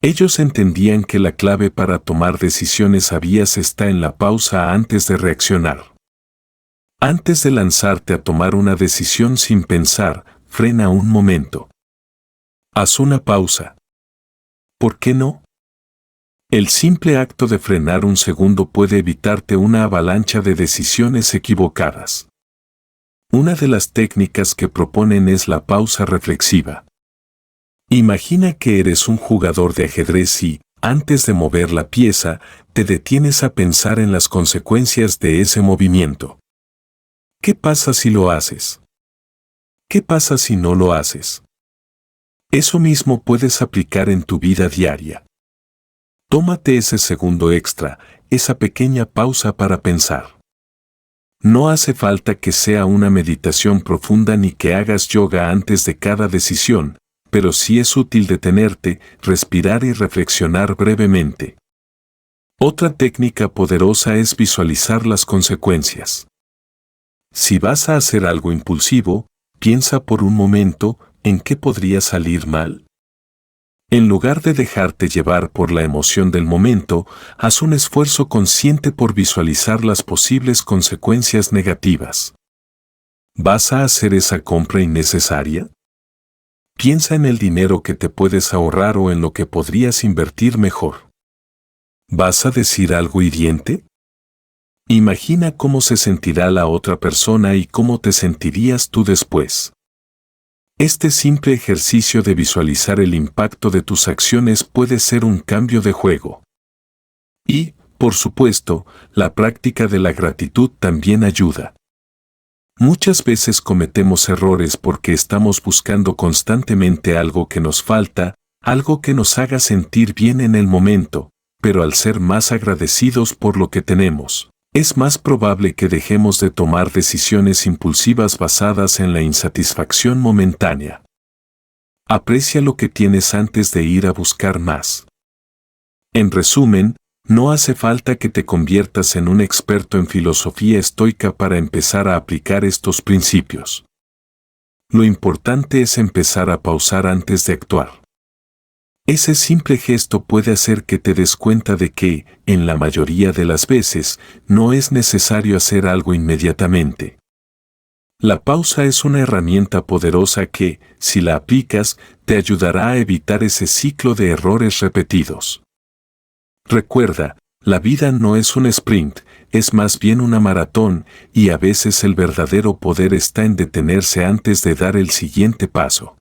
Ellos entendían que la clave para tomar decisiones sabias está en la pausa antes de reaccionar. Antes de lanzarte a tomar una decisión sin pensar, frena un momento. Haz una pausa. ¿Por qué no? El simple acto de frenar un segundo puede evitarte una avalancha de decisiones equivocadas. Una de las técnicas que proponen es la pausa reflexiva. Imagina que eres un jugador de ajedrez y, antes de mover la pieza, te detienes a pensar en las consecuencias de ese movimiento. ¿Qué pasa si lo haces? ¿Qué pasa si no lo haces? Eso mismo puedes aplicar en tu vida diaria. Tómate ese segundo extra, esa pequeña pausa para pensar. No hace falta que sea una meditación profunda ni que hagas yoga antes de cada decisión, pero sí es útil detenerte, respirar y reflexionar brevemente. Otra técnica poderosa es visualizar las consecuencias. Si vas a hacer algo impulsivo, piensa por un momento en qué podría salir mal. En lugar de dejarte llevar por la emoción del momento, haz un esfuerzo consciente por visualizar las posibles consecuencias negativas. ¿Vas a hacer esa compra innecesaria? Piensa en el dinero que te puedes ahorrar o en lo que podrías invertir mejor. ¿Vas a decir algo hiriente? Imagina cómo se sentirá la otra persona y cómo te sentirías tú después. Este simple ejercicio de visualizar el impacto de tus acciones puede ser un cambio de juego. Y, por supuesto, la práctica de la gratitud también ayuda. Muchas veces cometemos errores porque estamos buscando constantemente algo que nos falta, algo que nos haga sentir bien en el momento, pero al ser más agradecidos por lo que tenemos, es más probable que dejemos de tomar decisiones impulsivas basadas en la insatisfacción momentánea. Aprecia lo que tienes antes de ir a buscar más. En resumen, no hace falta que te conviertas en un experto en filosofía estoica para empezar a aplicar estos principios. Lo importante es empezar a pausar antes de actuar. Ese simple gesto puede hacer que te des cuenta de que, en la mayoría de las veces, no es necesario hacer algo inmediatamente. La pausa es una herramienta poderosa que, si la aplicas, te ayudará a evitar ese ciclo de errores repetidos. Recuerda, la vida no es un sprint, es más bien una maratón, y a veces el verdadero poder está en detenerse antes de dar el siguiente paso.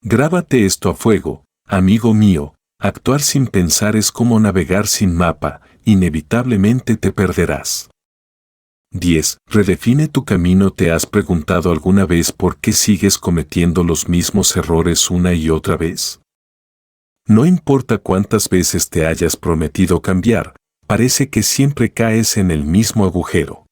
Grábate esto a fuego, amigo mío, actuar sin pensar es como navegar sin mapa, inevitablemente te perderás. 10. Redefine tu camino. ¿Te has preguntado alguna vez por qué sigues cometiendo los mismos errores una y otra vez? No importa cuántas veces te hayas prometido cambiar, parece que siempre caes en el mismo agujero.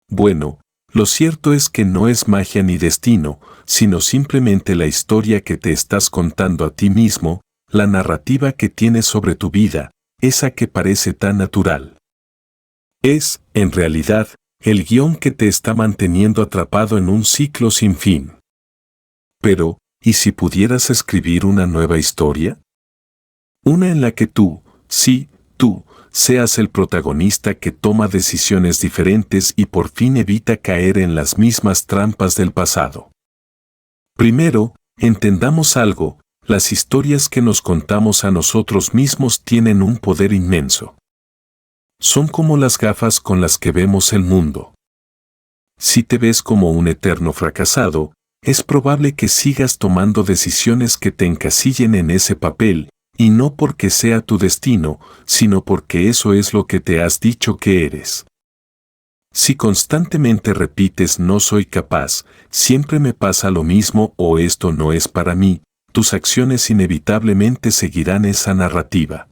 Bueno, lo cierto es que no es magia ni destino, sino simplemente la historia que te estás contando a ti mismo, la narrativa que tienes sobre tu vida, esa que parece tan natural. Es, en realidad, el guión que te está manteniendo atrapado en un ciclo sin fin. Pero, ¿y si pudieras escribir una nueva historia? Una en la que tú, sí, tú, seas el protagonista que toma decisiones diferentes y por fin evita caer en las mismas trampas del pasado. Primero, entendamos algo, las historias que nos contamos a nosotros mismos tienen un poder inmenso. Son como las gafas con las que vemos el mundo. Si te ves como un eterno fracasado, es probable que sigas tomando decisiones que te encasillen en ese papel, y no porque sea tu destino, sino porque eso es lo que te has dicho que eres. Si constantemente repites no soy capaz, siempre me pasa lo mismo o esto no es para mí, tus acciones inevitablemente seguirán esa narrativa.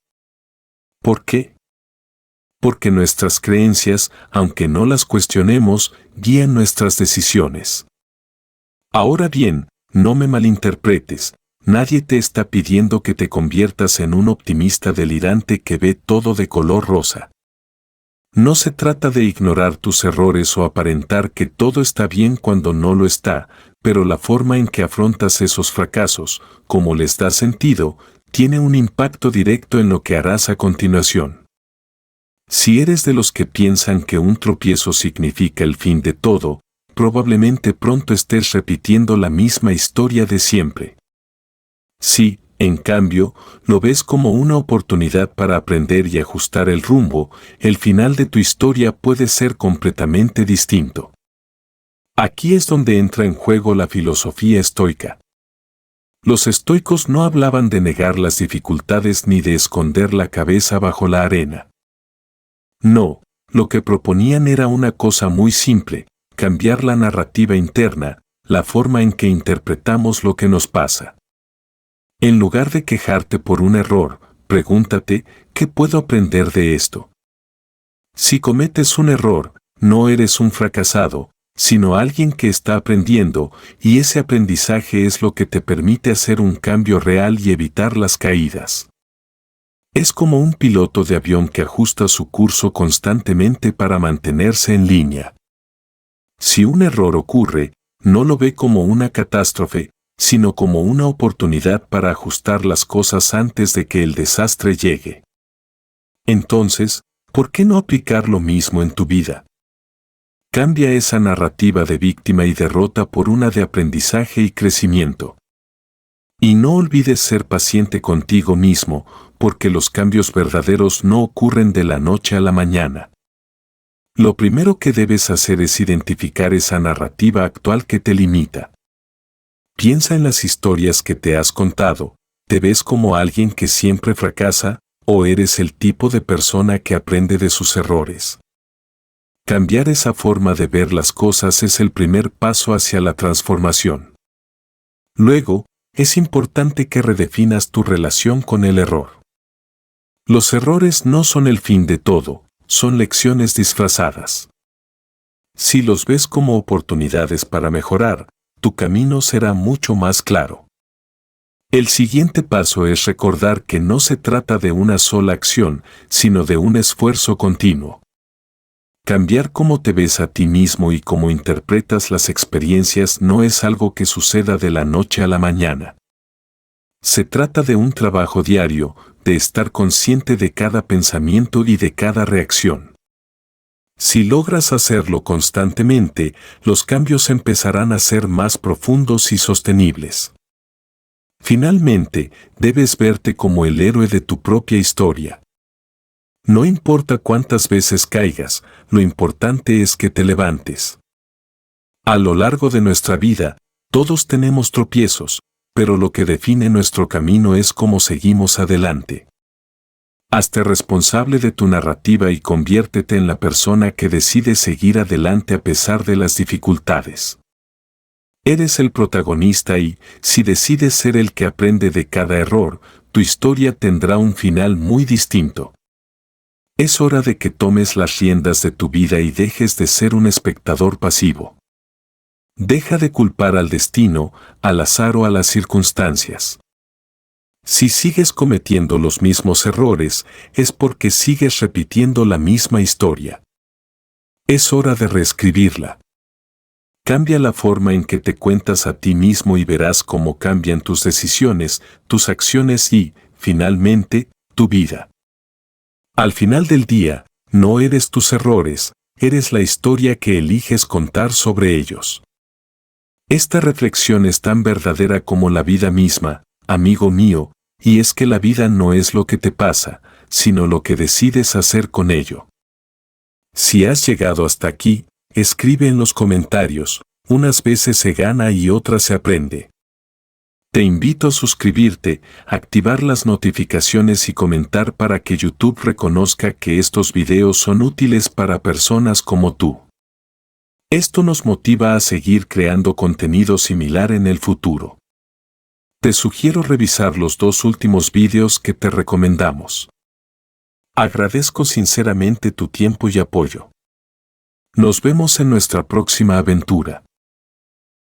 ¿Por qué? Porque nuestras creencias, aunque no las cuestionemos, guían nuestras decisiones. Ahora bien, no me malinterpretes, nadie te está pidiendo que te conviertas en un optimista delirante que ve todo de color rosa. No se trata de ignorar tus errores o aparentar que todo está bien cuando no lo está, pero la forma en que afrontas esos fracasos, como les da sentido, tiene un impacto directo en lo que harás a continuación. Si eres de los que piensan que un tropiezo significa el fin de todo, probablemente pronto estés repitiendo la misma historia de siempre. Si, en cambio, lo ves como una oportunidad para aprender y ajustar el rumbo, el final de tu historia puede ser completamente distinto. Aquí es donde entra en juego la filosofía estoica. Los estoicos no hablaban de negar las dificultades ni de esconder la cabeza bajo la arena. No, lo que proponían era una cosa muy simple, cambiar la narrativa interna, la forma en que interpretamos lo que nos pasa. En lugar de quejarte por un error, pregúntate, ¿qué puedo aprender de esto? Si cometes un error, no eres un fracasado, sino alguien que está aprendiendo, y ese aprendizaje es lo que te permite hacer un cambio real y evitar las caídas. Es como un piloto de avión que ajusta su curso constantemente para mantenerse en línea. Si un error ocurre, no lo ve como una catástrofe, sino como una oportunidad para ajustar las cosas antes de que el desastre llegue. Entonces, ¿por qué no aplicar lo mismo en tu vida? Cambia esa narrativa de víctima y derrota por una de aprendizaje y crecimiento. Y no olvides ser paciente contigo mismo, porque los cambios verdaderos no ocurren de la noche a la mañana. Lo primero que debes hacer es identificar esa narrativa actual que te limita. Piensa en las historias que te has contado. ¿Te ves como alguien que siempre fracasa, o eres el tipo de persona que aprende de sus errores? Cambiar esa forma de ver las cosas es el primer paso hacia la transformación. Luego, es importante que redefinas tu relación con el error. Los errores no son el fin de todo, son lecciones disfrazadas. Si los ves como oportunidades para mejorar, tu camino será mucho más claro. El siguiente paso es recordar que no se trata de una sola acción, sino de un esfuerzo continuo. Cambiar cómo te ves a ti mismo y cómo interpretas las experiencias no es algo que suceda de la noche a la mañana. Se trata de un trabajo diario, de estar consciente de cada pensamiento y de cada reacción. Si logras hacerlo constantemente, los cambios empezarán a ser más profundos y sostenibles. Finalmente, debes verte como el héroe de tu propia historia. No importa cuántas veces caigas, lo importante es que te levantes. A lo largo de nuestra vida, todos tenemos tropiezos, pero lo que define nuestro camino es cómo seguimos adelante. Hazte responsable de tu narrativa y conviértete en la persona que decide seguir adelante a pesar de las dificultades. Eres el protagonista y, si decides ser el que aprende de cada error, tu historia tendrá un final muy distinto. Es hora de que tomes las riendas de tu vida y dejes de ser un espectador pasivo. Deja de culpar al destino, al azar o a las circunstancias. Si sigues cometiendo los mismos errores, es porque sigues repitiendo la misma historia. Es hora de reescribirla. Cambia la forma en que te cuentas a ti mismo y verás cómo cambian tus decisiones, tus acciones y, finalmente, tu vida. Al final del día, no eres tus errores, eres la historia que eliges contar sobre ellos. Esta reflexión es tan verdadera como la vida misma, amigo mío, y es que la vida no es lo que te pasa, sino lo que decides hacer con ello. Si has llegado hasta aquí, escribe en los comentarios, unas veces se gana y otras se aprende. Te invito a suscribirte, activar las notificaciones y comentar para que YouTube reconozca que estos videos son útiles para personas como tú. Esto nos motiva a seguir creando contenido similar en el futuro. Te sugiero revisar los 2 últimos videos que te recomendamos. Agradezco sinceramente tu tiempo y apoyo. Nos vemos en nuestra próxima aventura.